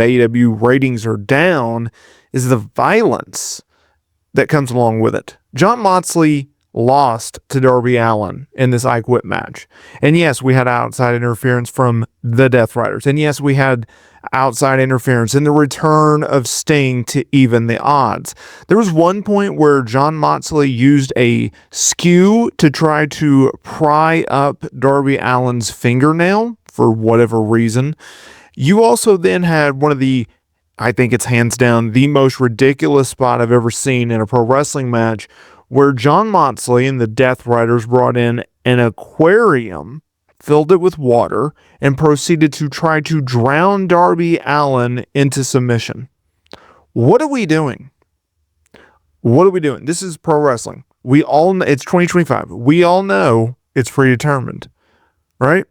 the AEW ratings are down is the violence that comes along with it. Jon Moxley lost to Darby Allin in this I Quit match. And yes, we had outside interference from the Death Riders. And yes, we had outside interference in the return of Sting to even the odds. There was one point where Jon Moxley used a skew to try to pry up Darby Allin's fingernail for whatever reason. You also then had one of the, I think it's hands down the most ridiculous spot I've ever seen in a pro wrestling match, where Jon Moxley and the Death Riders brought in an aquarium, filled it with water, and proceeded to try to drown Darby Allin into submission. What are we doing? What are we doing? This is pro wrestling. We all know, it's 2025. We all know it's predetermined, right?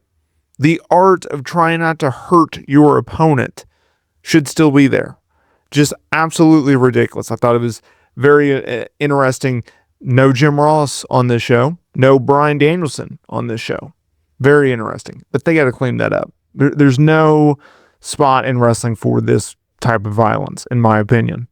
The art of trying not to hurt your opponent should still be there. Just absolutely ridiculous. I thought it was very interesting. No Jim Ross on this show. No Bryan Danielson on this show. Very interesting. But they got to clean that up. There's no spot in wrestling for this type of violence, in my opinion.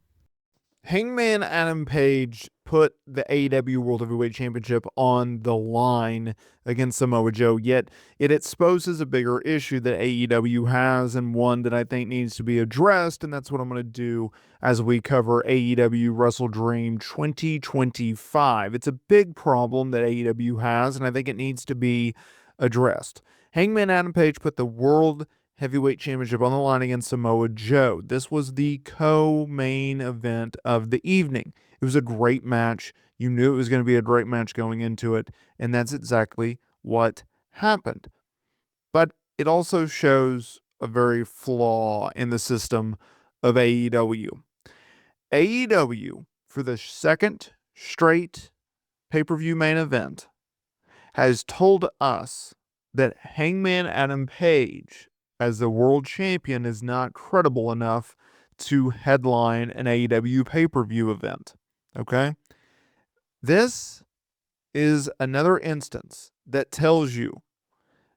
Hangman Adam Page put the AEW World Heavyweight Championship on the line against Samoa Joe, yet it exposes a bigger issue that AEW has, and one that I think needs to be addressed, and that's what I'm going to do as we cover AEW WrestleDream 2025. It's a big problem that AEW has, and I think it needs to be addressed. Hangman Adam Page put the World Heavyweight Championship on the line against Samoa Joe. This was the co-main event of the evening. It was a great match. You knew it was going to be a great match going into it, and that's exactly what happened. But it also shows a very flaw in the system of AEW. AEW, for the second straight pay-per-view main event, has told us that Hangman Adam Page as the world champion is not credible enough to headline an AEW pay-per-view event. Okay? This is another instance that tells you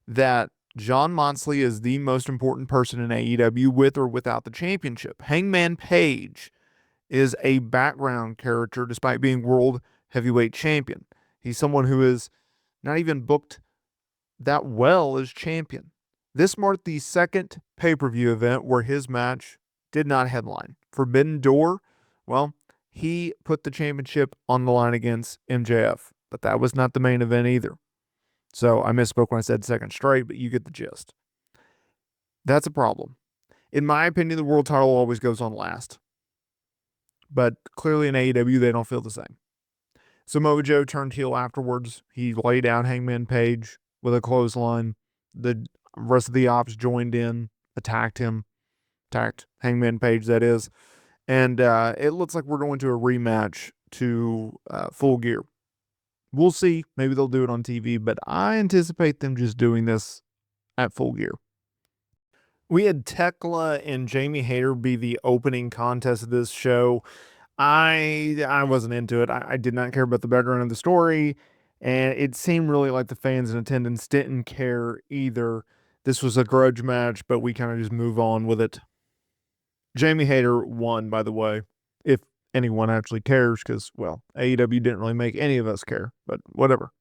that Jon Moxley is the most important person in AEW with or without the championship. Hangman Page is a background character despite being world heavyweight champion. He's someone who is not even booked that well as champion. This marked the second pay-per-view event where his match did not headline. Forbidden Door, well, he put the championship on the line against MJF, but that was not the main event either. So I misspoke when I said second straight, but you get the gist. That's a problem. In my opinion, the world title always goes on last. But clearly in AEW, they don't feel the same. Samoa Joe turned heel afterwards. He laid out Hangman Page with a clothesline. The rest of the ops joined in, attacked Hangman Page, that is. And it looks like we're going to a rematch to Full Gear. We'll see. Maybe they'll do it on TV, but I anticipate them just doing this at Full Gear. We had Tekla and Jamie Hayter be the opening contest of this show. I wasn't into it. I did not care about the background of the story, and it seemed really like the fans in attendance didn't care either. This was a grudge match, but we kind of just move on with it. Jamie Hayter won, by the way, if anyone actually cares, because, well, AEW didn't really make any of us care, but whatever.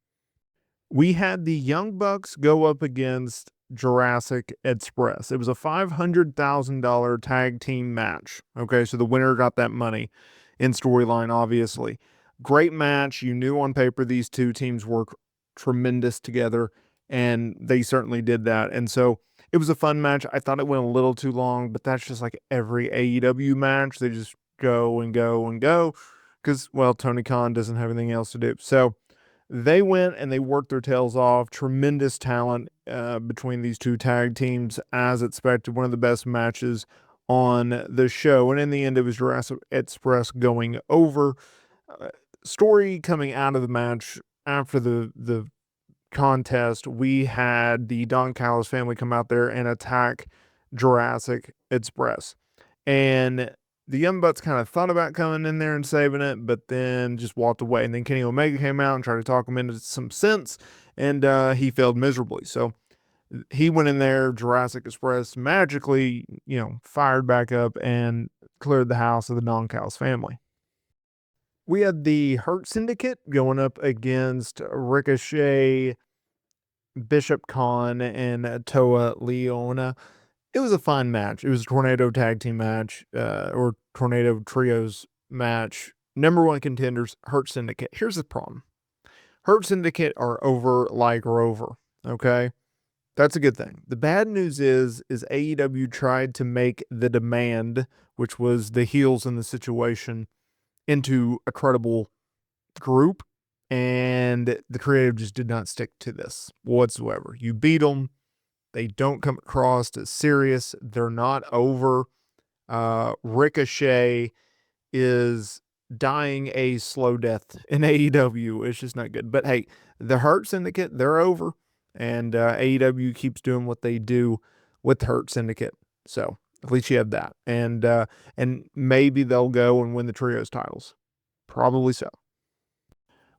We had the Young Bucks go up against Jurassic Express. It was a $500,000 tag team match. Okay, so the winner got that money in storyline, obviously. Great match. You knew on paper these two teams work tremendous together, and they certainly did that. And so it was a fun match. I thought it went a little too long, but that's just like every AEW match. They just go and go and go because, well, Tony Khan doesn't have anything else to do. So they went and they worked their tails off. Tremendous talent between these two tag teams, as expected. One of the best matches on the show. And in the end, it was Jurassic Express going over. Story coming out of the match after the contest, we had the Don Callis family come out there and attack Jurassic Express. And the Young Bucks kind of thought about coming in there and saving it, but then just walked away. And then Kenny Omega came out and tried to talk him into some sense, and he failed miserably. So He went in there, Jurassic Express magically, fired back up and cleared the house of the Non-Cows family. We had the Hurt Syndicate going up against Ricochet, Bishop Khan, and Toa Leona. It was a fine match. It was a Tornado Tag Team match, or Tornado Trios match. Number one contenders, Hurt Syndicate. Here's the problem. Hurt Syndicate are over like Rover, okay? That's a good thing. The bad news is AEW tried to make the Demand, which was the heels in the situation, into a credible group, and the creative just did not stick to this whatsoever. You beat them, they don't come across as serious, they're not over. Ricochet is dying a slow death in AEW. It's just not good. But hey, the Hurt Syndicate, they're over, and AEW keeps doing what they do with Hurt Syndicate. So at least you have that, and maybe they'll go and win the trios titles. Probably so.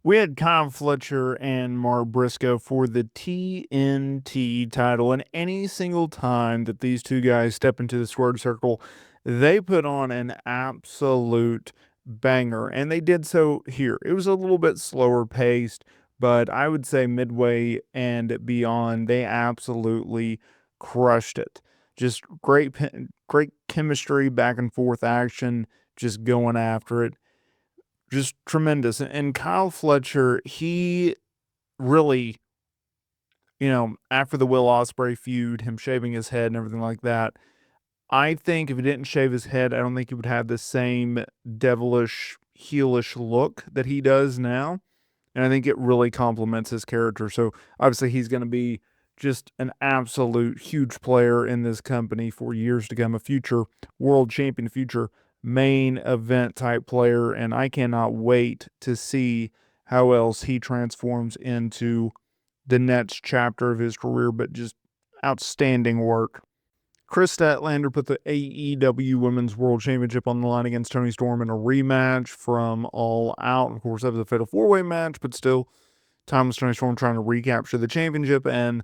We had Kyle Fletcher and Mark Briscoe for the TNT title, and any single time that these two guys step into the squared circle, they put on an absolute banger, and they did so here. It was a little bit slower paced, but I would say midway and beyond, they absolutely crushed it. Just great chemistry, back and forth action, just going after it. Just tremendous. And Kyle Fletcher, he really, after the Will Ospreay feud, him shaving his head and everything like that, I think if he didn't shave his head, I don't think he would have the same devilish, heelish look that he does now. And I think it really complements his character. So obviously he's going to be just an absolute huge player in this company for years to come, a future world champion, future main event type player. And I cannot wait to see how else he transforms into the next chapter of his career, but just outstanding work. Chris Statlander put the AEW Women's World Championship on the line against Toni Storm in a rematch from All Out. Of course, that was a fatal four-way match, but still, Timeless Toni Storm trying to recapture the championship, and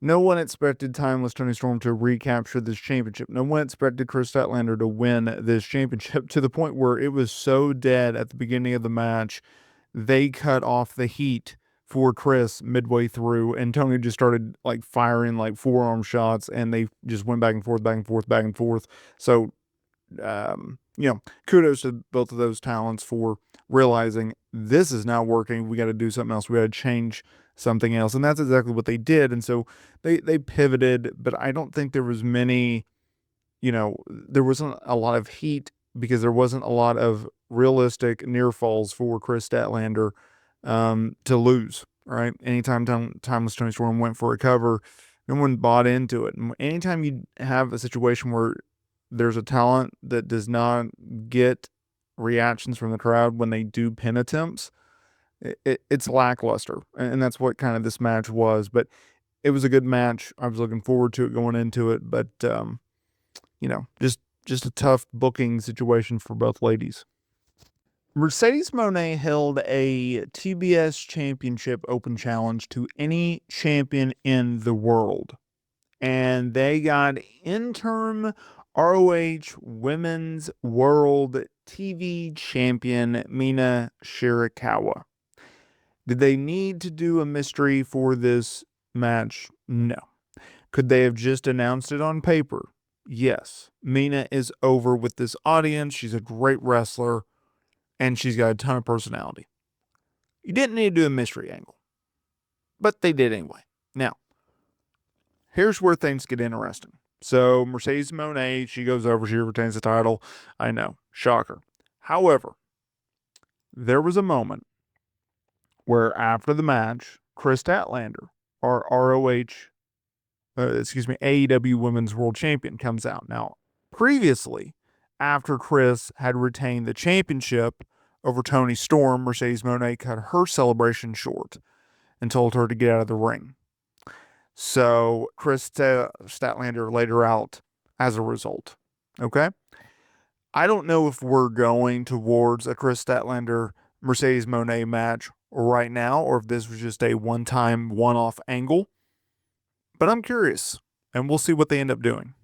no one expected Timeless Toni Storm to recapture this championship. No one expected Chris Statlander to win this championship, to the point where it was so dead at the beginning of the match, they cut off the heat for Chris midway through, and Tony just started like firing like forearm shots, and they just went back and forth, back and forth, back and forth. So, kudos to both of those talents for realizing this is not working. We got to do something else. We got to change something else, and that's exactly what they did. And so they pivoted, but I don't think there was many, there wasn't a lot of heat because there wasn't a lot of realistic near falls for Chris Statlander to lose, right? Anytime Timeless Toni Storm went for a cover, no one bought into it. And anytime you have a situation where there's a talent that does not get reactions from the crowd when they do pin attempts, it's lackluster. And that's what kind of this match was. But it was a good match. I was looking forward to it going into it. But, just a tough booking situation for both ladies. Mercedes Moné held a TBS Championship Open Challenge to any champion in the world. And they got interim ROH Women's World TV Champion Mina Shirakawa. Did they need to do a mystery for this match? No. Could they have just announced it on paper? Yes. Mina is over with this audience. She's a great wrestler, and she's got a ton of personality. You didn't need to do a mystery angle, but they did anyway. Now, here's where things get interesting. So Mercedes Moné, she goes over, she retains the title. I know, shocker. However, there was a moment where after the match, Chris Statlander, our AEW Women's World Champion, comes out. Now, previously, after Chris had retained the championship over Toni Storm, Mercedes Moné cut her celebration short and told her to get out of the ring. So Chris Statlander laid her out as a result. Okay? I don't know if we're going towards a Chris Statlander Mercedes Moné match right now, or if this was just a one-time, one-off angle. but I'm curious, and we'll see what they end up doing.